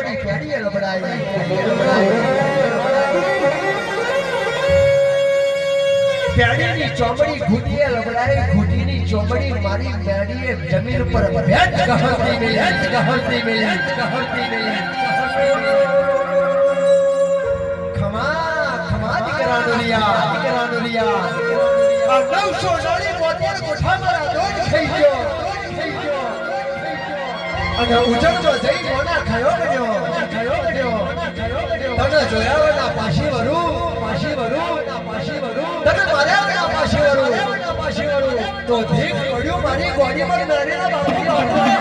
ચોમડી કેડીએ લબડાઈ પેડીની ચોમડી ઘૂટીએ લબડાઈ ઘૂટીની ચોમડી મારી મેડીએ જમીન પર ભેટ કહરતી મેલી ખમા દીકરાનો રિયા આ 900 બોતેર કોઠા મારા દોડ થઈ ગયો અને ઉજળતો જઈ મોના ખાયો બન્યો તને જોયા વના પાછી વરું તને માર્યા વના પાછી વરું તો ધીક પડ્યું મારી ગોડી પર નારીના બાપી